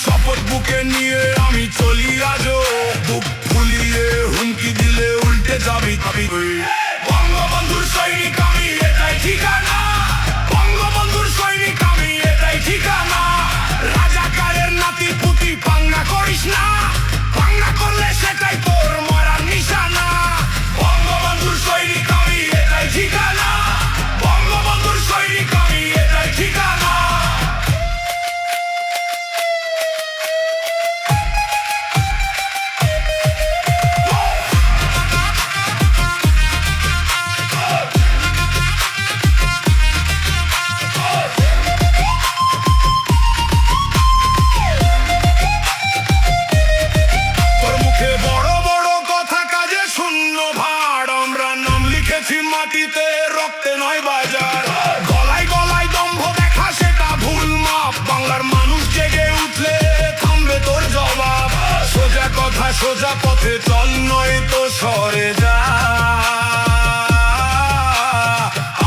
শপথ বুকে নিয়ে আমি চলি আজও, বুক ফুলিয়ে হুমকি দিলে উল্টে যাবি তুই। বঙ্গবন্ধুর সৈনিক আমি, এটাই ঠিকানা। বঙ্গবন্ধুর সৈনিক আমি, এটাই ঠিকানা। রাজাকারের নাতি পুতি পাঙ্গা করিস না, পাঙ্গা করলে সেটাই তোর মরার নিশানা। বঙ্গবন্ধুর সৈনিক আমি, এটাই ঠিকানা। বঙ্গবন্ধুর সৈনিক আমি, এটাই ঠিকানা। মাটিতে রক্তে নয় বাজার, গলায় গলায় দম্ভ দেখা সেটা ভুল মাপ। বাংলার মানুষ জেগে উঠলে থামবে তোর জবাব। সোজা কথা সোজা পথে চল, নয় তো সরে যা।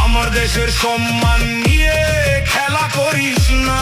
আমার দেশের সম্মান নিয়ে খেলা করিস না।